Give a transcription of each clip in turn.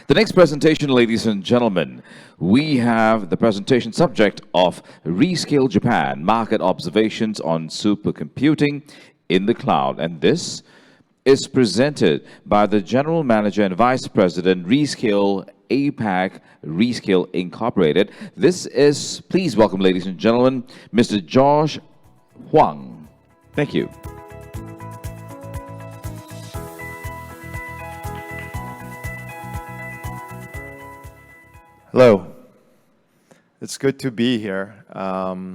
The next presentation, ladies and gentlemen, we have the presentation subject of Rescale Japan, Market Observations on Supercomputing in the Cloud. And this is presented by the General Manager and Vice President, Rescale APAC, Rescale Incorporated. This is, please welcome, ladies and gentlemen, Mr. Hwang. Thank you. Hello. It's good to be here. I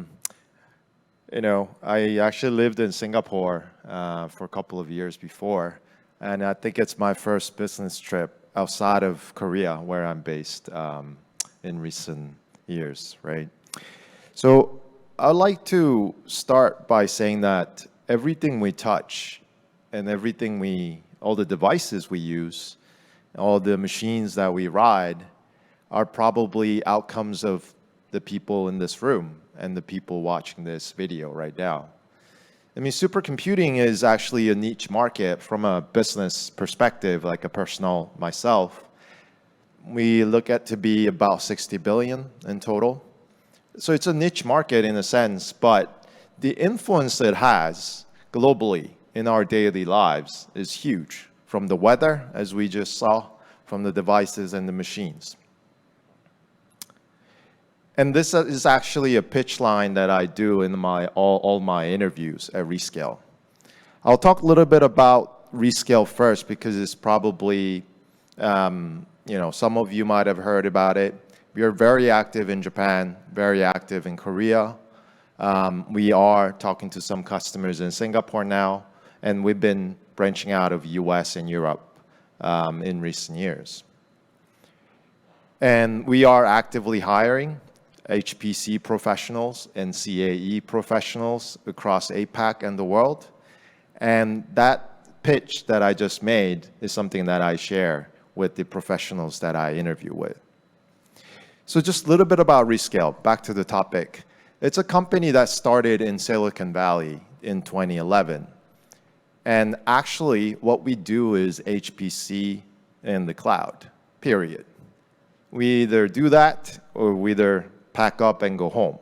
actually lived in Singapore for a couple of years before, and I think it's my first business trip outside of Korea, where I'm based in recent years, right? So I'd like to start by saying that everything we touch and all the devices we use, all the machines that we ride, are probably outcomes of the people in this room and the people watching this video right now. I mean, supercomputing is actually a niche market from a business perspective, like a personal myself. We look at to be about 60 billion in total. So it's a niche market in a sense, but the influence it has globally in our daily lives is huge, from the weather, as we just saw, from the devices and the machines. And this is actually a pitch line that I do in all my interviews at Rescale. I'll talk a little bit about Rescale first because it's probably, some of you might have heard about it. We are very active in Japan, very active in Korea. We are talking to some customers in Singapore now, and we've been branching out of US and Europe in recent years. And we are actively hiring HPC professionals and CAE professionals across APAC and the world. And that pitch that I just made is something that I share with the professionals that I interview with. So just a little bit about Rescale, back to the topic. It's a company that started in Silicon Valley in 2011. And actually, what we do is HPC in the cloud, period. We either do that or we either pack up and go home.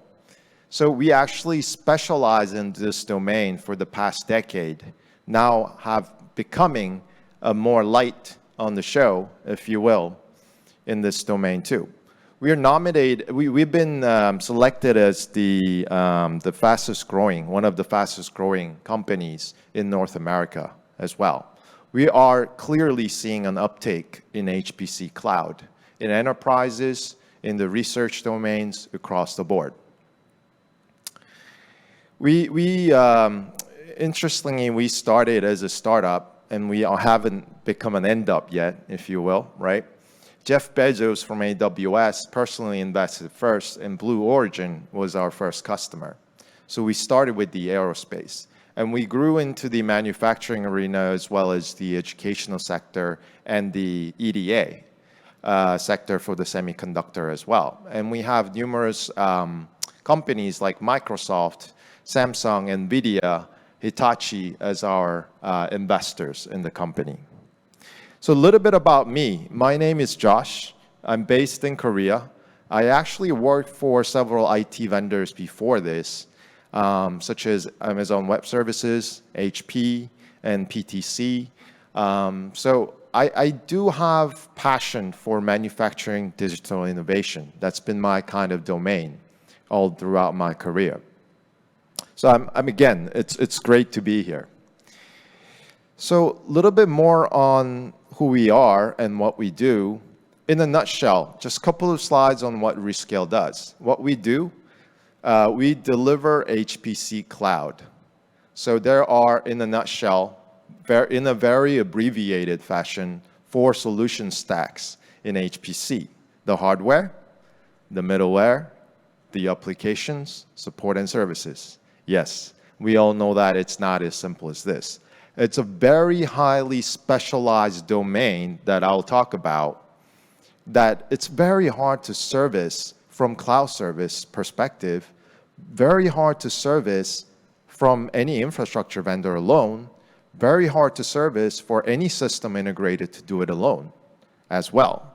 So we actually specialize in this domain for the past decade, now have becoming a more light on the show, if you will, in this domain too. We are nominated, we've been selected as the fastest growing, one of the fastest growing companies in North America as well. We are clearly seeing an uptake in HPC cloud, in enterprises, in the research domains across the board. Interestingly, we started as a startup, and we haven't become an end up yet, if you will, right? Jeff Bezos from AWS personally invested first, and Blue Origin was our first customer. So we started with the aerospace, and we grew into the manufacturing arena as well as the educational sector and the EDA. Sector for the semiconductor as well. And we have numerous companies like Microsoft, Samsung, NVIDIA, Hitachi as our investors in the company. So a little bit about me. My name is Josh. I'm based in Korea. I actually worked for several IT vendors before this, such as Amazon Web Services, HP, and PTC. So I do have passion for manufacturing digital innovation. That's been my kind of domain all throughout my career. So again, it's great to be here. So a little bit more on who we are and what we do. In a nutshell, just a couple of slides on what Rescale does. What we do, we deliver HPC cloud. So there are, in a nutshell, in a very abbreviated fashion, 4 solution stacks in HPC: the hardware, the middleware, the applications, support and services. Yes, we all know that it's not as simple as this. It's a very highly specialized domain that I'll talk about, that it's very hard to service from cloud service perspective, very hard to service from any infrastructure vendor alone, very hard to service for any system integrator to do it alone as well.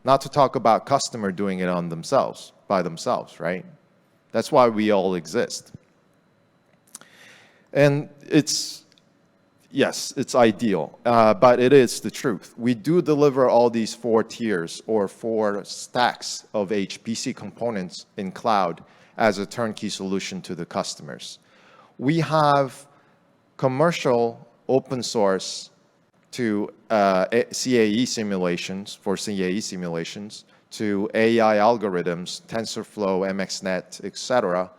Not to talk about customer doing it on themselves, by themselves, right? That's why we all exist. And yes, it's ideal, but it is the truth. We do deliver all these 4 tiers or 4 stacks of HPC components in cloud as a turnkey solution to the customers. We have commercial open source to CAE simulations, to AI algorithms, TensorFlow, MXNet, etc.,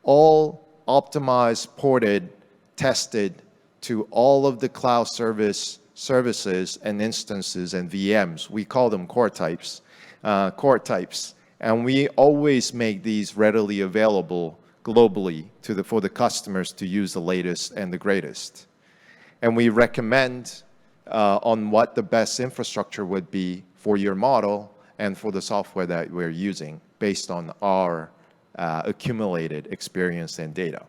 all optimized, ported, tested to all of the cloud services and instances and VMs. We call them core types. And we always make these readily available globally for the customers to use the latest and the greatest. And we recommend on what the best infrastructure would be for your model and for the software that we're using based on our accumulated experience and data.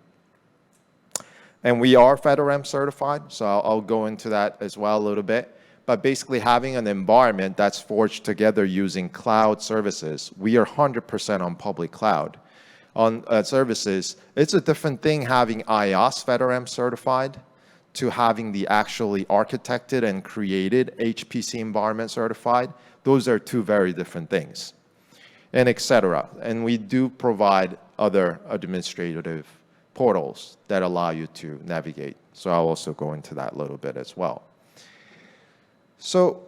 And we are FedRAMP certified, so I'll go into that as well a little bit. But basically having an environment that's forged together using cloud services, we are 100% on public cloud. On services, it's a different thing having IOS FedRAMP certified to having the actually architected and created HPC environment certified. Those are 2 very different things, and etc. And we do provide other administrative portals that allow you to navigate. So I'll also go into that a little bit as well. So,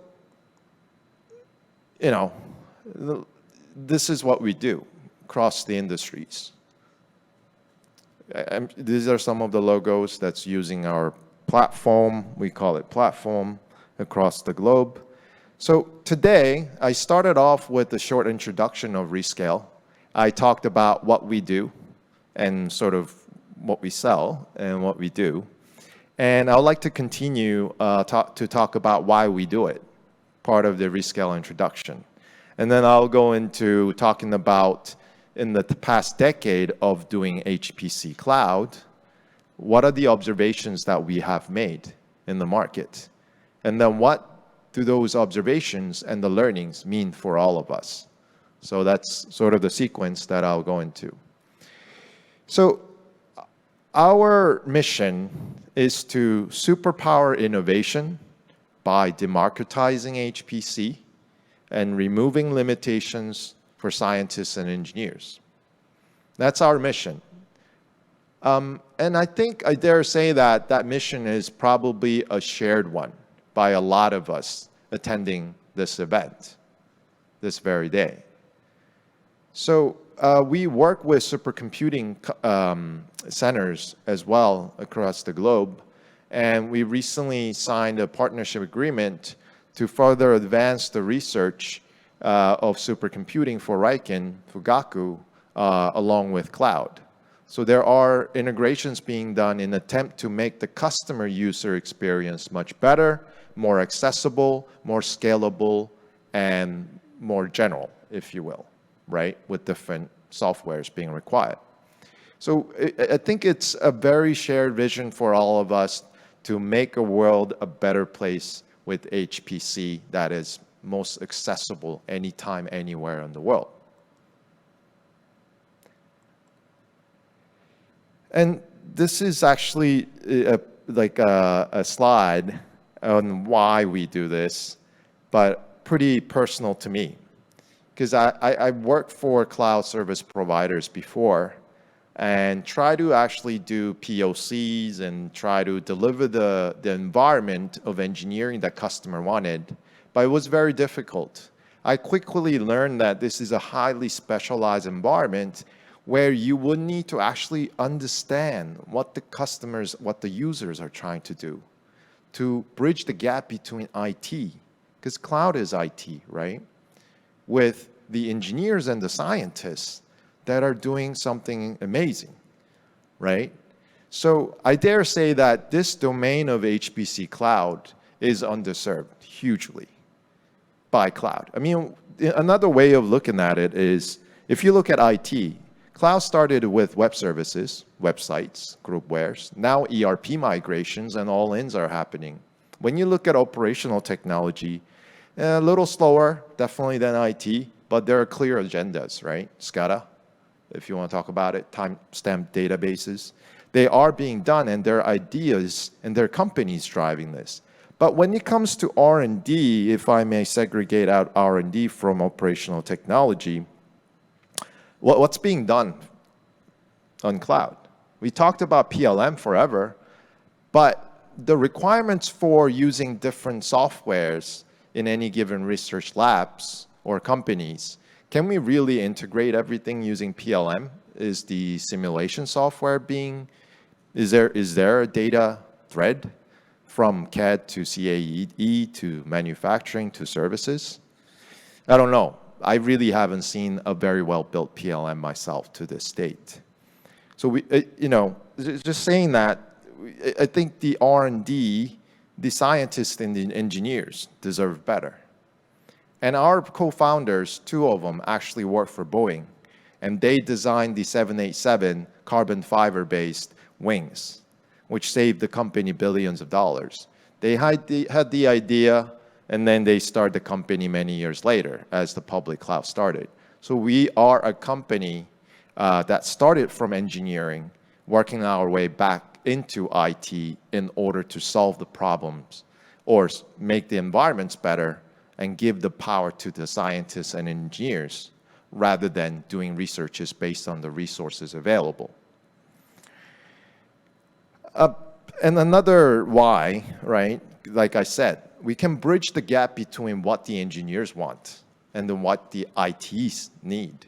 this is what we do across the industries. These are some of the logos that's using our platform. We call it platform across the globe. So today, I started off with a short introduction of Rescale. I talked about what we do and sort of what we sell and what we do. And I would like to continue to talk about why we do it, part of the Rescale introduction. And then I'll go into talking about, in the past decade of doing HPC cloud, what are the observations that we have made in the market? And then what do those observations and the learnings mean for all of us? So that's sort of the sequence that I'll go into. So our mission is to superpower innovation by democratizing HPC and removing limitations for scientists and engineers. That's our mission. And I think I dare say that that mission is probably a shared one by a lot of us attending this event this very day. So we work with supercomputing centers as well across the globe. And we recently signed a partnership agreement to further advance the research of supercomputing for Riken, Fugaku, along with cloud. So there are integrations being done in an attempt to make the customer user experience much better, more accessible, more scalable, and more general, if you will, right, with different softwares being required. So I think it's a very shared vision for all of us to make a world a better place with HPC that is most accessible anytime, anywhere in the world. And this is actually like a slide on why we do this, but pretty personal to me. Because I worked for cloud service providers before and try to actually do POCs and try to deliver the environment of engineering that customer wanted, but it was very difficult. I quickly learned that this is a highly specialized environment where you would need to actually understand what the customers, what the users are trying to do to bridge the gap between IT, because cloud is IT, right? With the engineers and the scientists that are doing something amazing, right? So I dare say that this domain of HPC cloud is underserved hugely by cloud. I mean, another way of looking at it is, if you look at IT, cloud started with web services, websites, groupwares. Now ERP migrations and all-ins are happening. When you look at operational technology, A little slower, definitely than IT, but there are clear agendas, right? SCADA, if you want to talk about it, timestamp databases. They are being done, and there are ideas, and there are companies driving this. But when it comes to R&D, if I may segregate out R&D from operational technology, what's being done on cloud? We talked about PLM forever, but the requirements for using different softwares in any given research labs or companies, can we really integrate everything using PLM? Is the simulation software is there a data thread from CAD to CAE to manufacturing to services? I don't know. I really haven't seen a very well-built PLM myself to this date. So just saying that, I think the R&D, the scientists and the engineers deserve better. And our co-founders, two of them actually work for Boeing, and they designed the 787 carbon fiber-based wings, which saved the company billions of dollars. They had the idea, and then they started the company many years later as the public cloud started. So we are a company that started from engineering, working our way back into IT in order to solve the problems or make the environments better and give the power to the scientists and engineers rather than doing researches based on the resources available. And another why, right, like I said, we can bridge the gap between what the engineers want and then what the ITs need.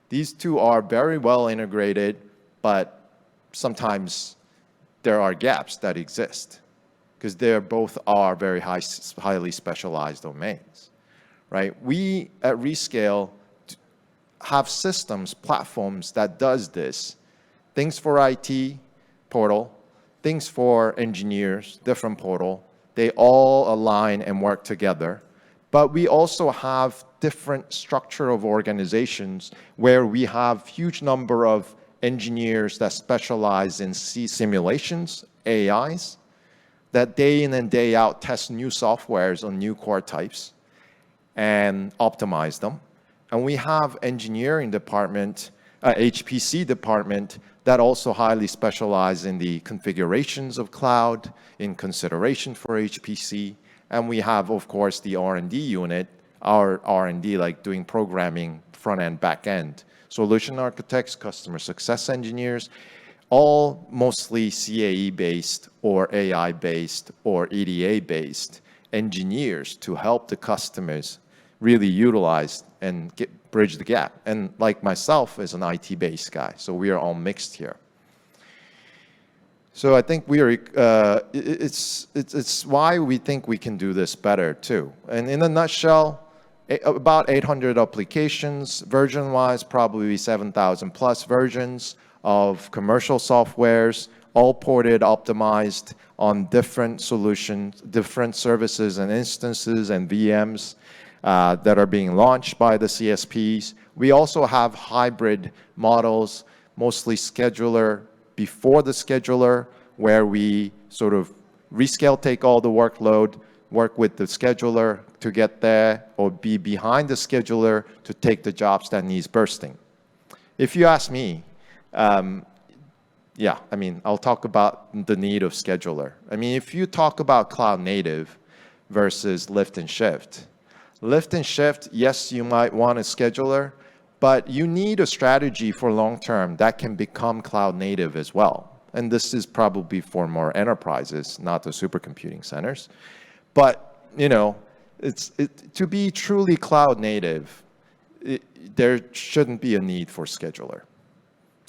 These two are very well integrated, but sometimes there are gaps that exist because they both are very highly specialized domains, right? We at Rescale have systems, platforms that does this. Things for IT, portal. Things for engineers, different portal. They all align and work together. But we also have different structure of organizations where we have huge number of engineers that specialize in simulations, AIs, that day in and day out test new softwares on new core types and optimize them. And we have engineering department, HPC department, that also highly specialize in the configurations of cloud, in consideration for HPC. And we have, of course, the R&D unit, our R&D, like doing programming, front end, back end, solution architects, customer success engineers, all mostly CAE-based or AI-based or EDA-based engineers to help the customers really utilize and bridge the gap. And like myself is an IT-based guy, so we are all mixed here. So I think we are. It's why we think we can do this better too. And in a nutshell, about 800 applications, version-wise, probably 7,000 plus versions of commercial softwares, all ported, optimized on different solutions, different services and instances and VMs that are being launched by the CSPs. We also have hybrid models, mostly scheduler before the scheduler, where we sort of Rescale take all the workload, work with the scheduler to get there, or be behind the scheduler to take the jobs that needs bursting. If you ask me, yeah, I mean, I'll talk about the need of scheduler. I mean, if you talk about cloud native versus lift and shift, yes, you might want a scheduler, but you need a strategy for long term that can become cloud native as well. And this is probably for more enterprises, not the supercomputing centers. But, you know, to be truly cloud native, there shouldn't be a need for scheduler.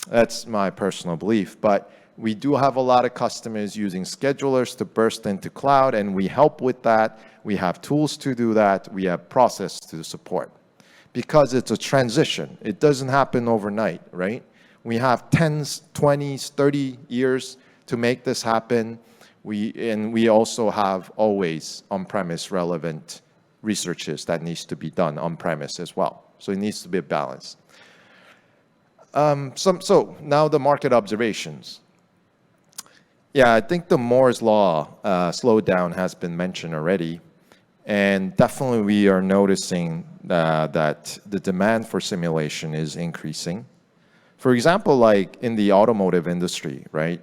That's my personal belief. But we do have a lot of customers using schedulers to burst into cloud, and we help with that. We have tools to do that. We have process to support. Because it's a transition. It doesn't happen overnight, right? We have 10s, 20s, 30 years to make this happen. We also have always on-premise relevant researches that needs to be done on-premise as well. So it needs to be a balance. So now the market observations. Yeah, I think the Moore's law slowdown has been mentioned already. And definitely we are noticing that the demand for simulation is increasing. For example, like in the automotive industry, right?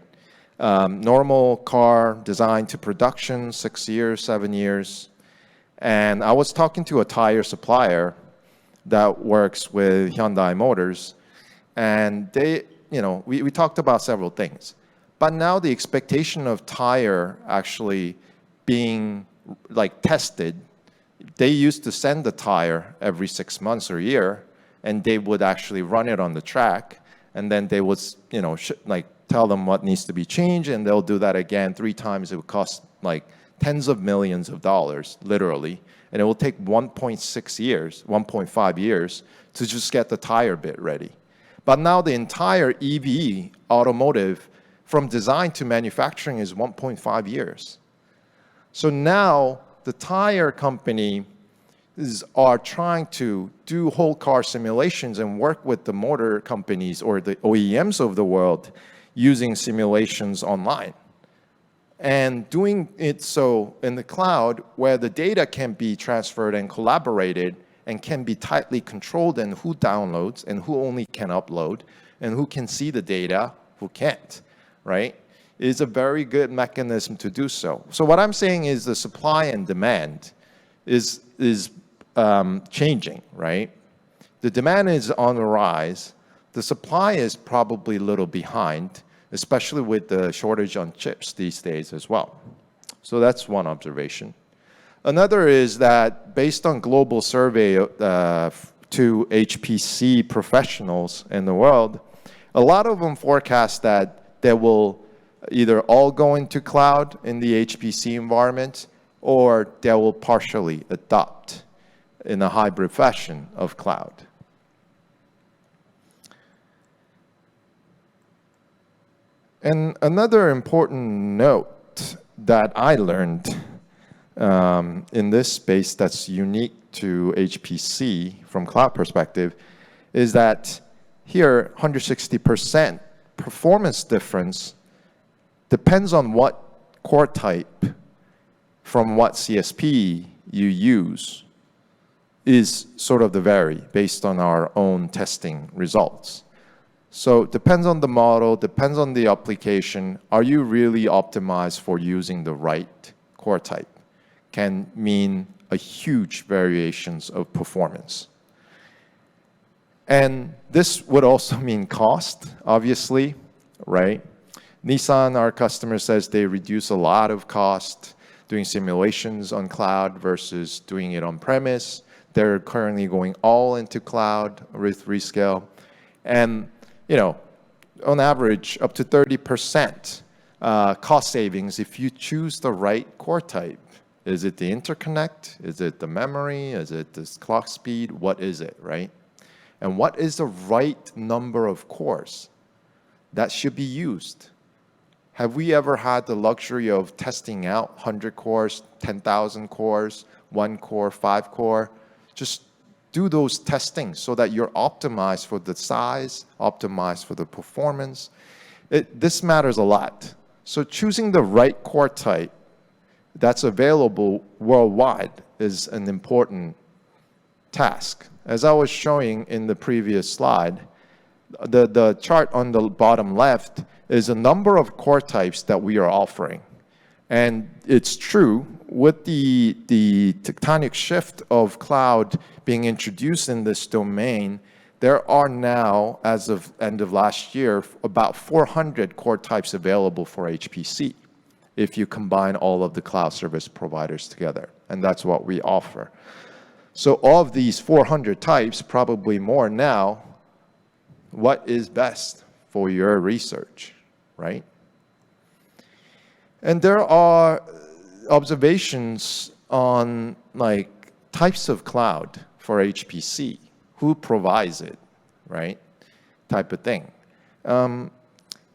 Normal car design to production, 6 years, 7 years. And I was talking to a tire supplier that works with Hyundai Motors, and they, we talked about several things. But now the expectation of tire actually being like tested, they used to send the tire every 6 months or a year, and they would actually run it on the track, and then they would, like tell them what needs to be changed, and they'll do that again 3 times. It would cost like tens of millions of dollars, literally, and it will take 1.6 years, 1.5 years to just get the tire bit ready. But now the entire EV automotive, from design to manufacturing, is 1.5 years. So now the tire company are trying to do whole car simulations and work with the motor companies or the OEMs of the world using simulations online. And doing it so in the cloud, where the data can be transferred and collaborated and can be tightly controlled, and who downloads and who only can upload and who can see the data, who can't, right? Is a very good mechanism to do so. So what I'm saying is the supply and demand is changing, right? The demand is on the rise. The supply is probably a little behind, especially with the shortage on chips these days as well. So that's one observation. Another is that based on global survey to HPC professionals in the world, a lot of them forecast that they will either all go into cloud in the HPC environment, or they will partially adopt in a hybrid fashion of cloud. And another important note that I learned in this space that's unique to HPC from cloud perspective is that here 160% performance difference depends on what core type from what CSP you use is sort of the vary based on our own testing results. So it depends on the model, depends on the application. Are you really optimized for using the right core type? Can mean a huge variations of performance. And this would also mean cost, obviously, right? Nissan, our customer, says they reduce a lot of cost doing simulations on cloud versus doing it on premise. They're currently going all into cloud with Rescale. And, on average, up to 30% cost savings if you choose the right core type. Is it the interconnect? Is it the memory? Is it this clock speed? What is it, right? And what is the right number of cores that should be used? Have we ever had the luxury of testing out 100 cores, 10,000 cores, 1 core, 5 core? Just do those testings so that you're optimized for the size, optimized for the performance. This matters a lot. So choosing the right core type that's available worldwide is an important task. As I was showing in the previous slide, the chart on the bottom left is a number of core types that we are offering. And it's true, with the tectonic shift of cloud being introduced in this domain, there are now, as of end of last year, about 400 core types available for HPC if you combine all of the cloud service providers together. And that's what we offer. So of these 400 types, probably more now, what is best for your research, right? And there are observations on like types of cloud for HPC, who provides it, right? Type of thing.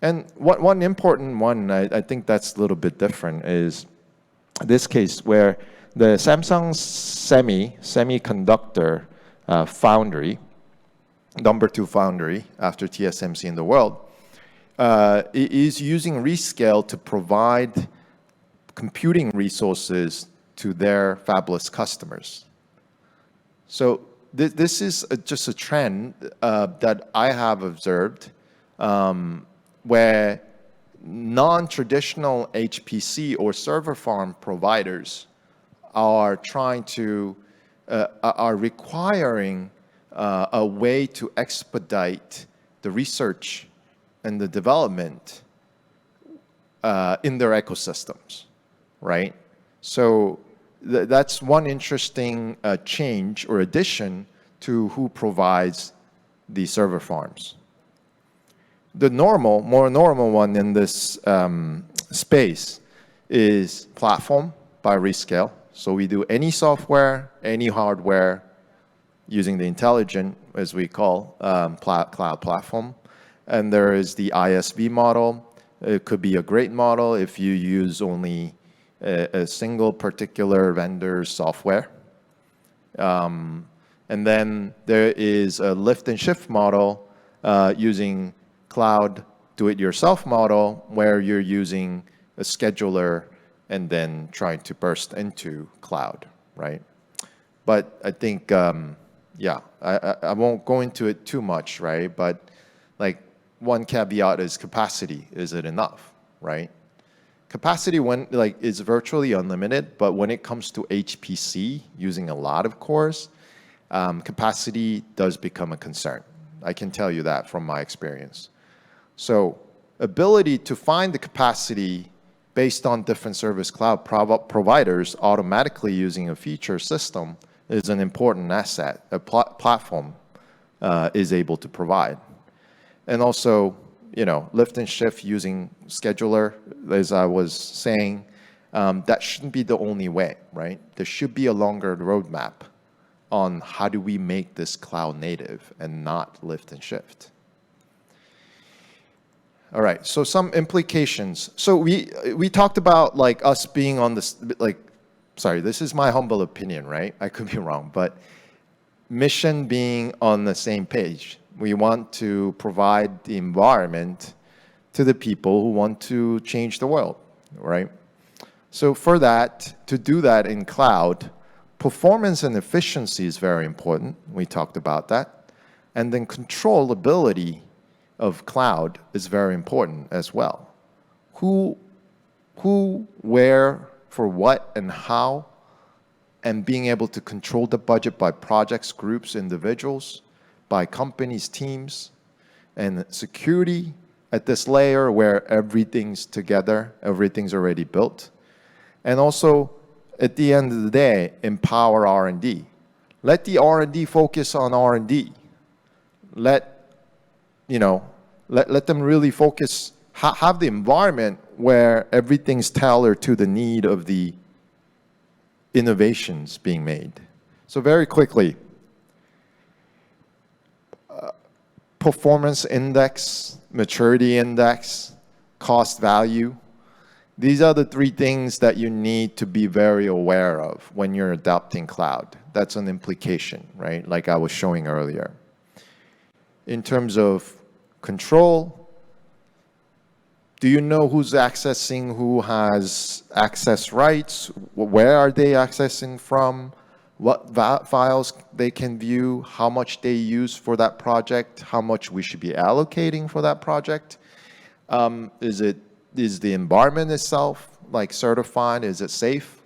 And one important one, I think that's a little bit different, is this case where the Samsung semiconductor foundry, number 2 foundry after TSMC in the world, is using Rescale to provide computing resources to their fabless customers. So this is just a trend that I have observed where non-traditional HPC or server farm providers are trying to, are requiring a way to expedite the research and the development in their ecosystems, right? So that's one interesting change or addition to who provides the server farms. The more normal one in this space is platform by Rescale. So we do any software, any hardware using the intelligent, as we call, cloud platform. And there is the ISV model. It could be a great model if you use only a single particular vendor's software. And then there is a lift and shift model using cloud do-it-yourself model where you're using a scheduler and then trying to burst into cloud, right? But I think, yeah, I won't go into it too much, right? But like one caveat is capacity. Is it enough, right? Capacity is virtually unlimited, but when it comes to HPC using a lot of cores, capacity does become a concern. I can tell you that from my experience. So ability to find the capacity based on different service cloud providers automatically using a feature system is an important asset a platform is able to provide. And also, you know, lift and shift using scheduler, as I was saying, that shouldn't be the only way, right? There should be a longer roadmap on how do we make this cloud native and not lift and shift. All right, so some implications. So we talked about like us being on this, like, sorry, this is my humble opinion, right? I could be wrong, but mission being on the same page. We want to provide the environment to the people who want to change the world, right? So for that, to do that in cloud, performance and efficiency is very important. We talked about that. And then controllability of cloud is very important as well. Who, where, for what, and how, and being able to control the budget by projects, groups, individuals, by companies, teams, and security at this layer where everything's together, everything's already built. And also, at the end of the day, empower R&D. Let the R&D focus on R&D. Let them really focus, have the environment where everything's tailored to the need of the innovations being made. So very quickly, performance index, maturity index, cost value. These are the three things that you need to be very aware of when you're adopting cloud. That's an implication, right? Like I was showing earlier. In terms of control, do you know who's accessing, who has access rights? Where are they accessing from? What files they can view, how much they use for that project, how much we should be allocating for that project. Is the environment itself like certified? Is it safe?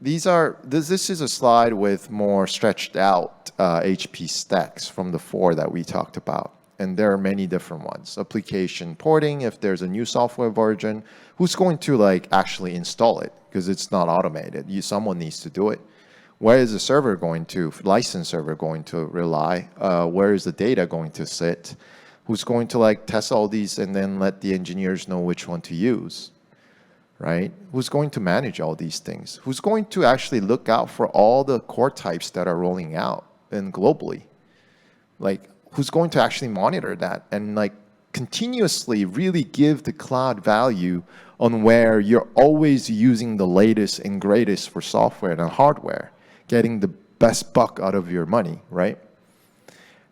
This is a slide with more stretched out HP stacks from the 4 that we talked about. And there are many different ones. Application porting, if there's a new software version, who's going to like actually install it? Because it's not automated. Someone needs to do it. Where is the server going to, license server going to rely? Where is the data going to sit? Who's going to like test all these and then let the engineers know which one to use, right? Who's going to manage all these things? Who's going to actually look out for all the core types that are rolling out and globally? Like, who's going to actually monitor that and like continuously really give the cloud value on where you're always using the latest and greatest for software and hardware, getting the best buck out of your money, right?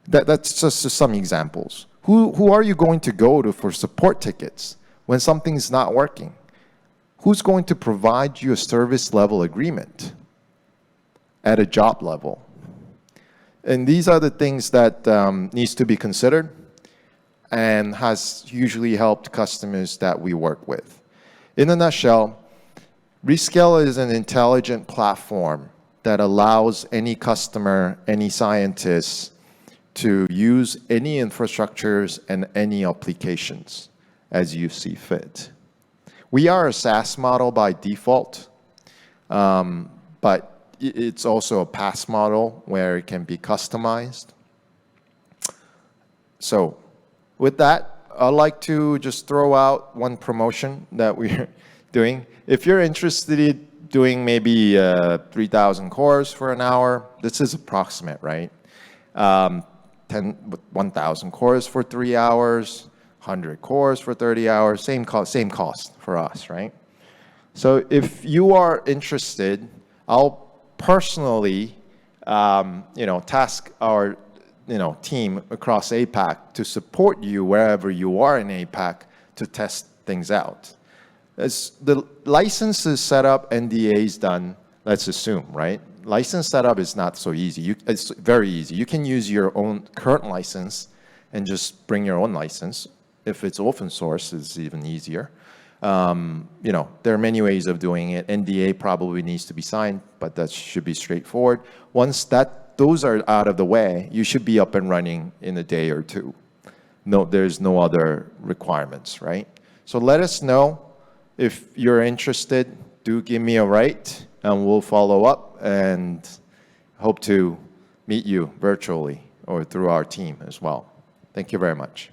That's just some examples. Who are you going to go to for support tickets? when something's not working? Who's going to provide you a service level agreement at a job level? And these are the things that needs to be considered and has usually helped customers that we work with. In a nutshell, Rescale is an intelligent platform that allows any customer, any scientist to use any infrastructures and any applications as you see fit. We are a SaaS model by default, but it's also a PaaS model where it can be customized. So with that, I'd like to just throw out one promotion that we're doing. If you're interested in doing maybe 3,000 cores for an hour, this is approximate, right? 1,000 cores for 3 hours, 100 cores for 30 hours, same cost for us, right? So if you are interested, I'll personally, task our, team across APAC to support you wherever you are in APAC to test things out. As the license is set up, NDA is done, let's assume, right? License setup is not so easy. It's very easy. You can use your own current license and just bring your own license. If it's open source, it's even easier. There are many ways of doing it. NDA probably needs to be signed, but that should be straightforward. Once those are out of the way, you should be up and running in a day or two. No, there's no other requirements, right? So let us know if you're interested. Do give me a write, and we'll follow up and hope to meet you virtually or through our team as well. Thank you very much.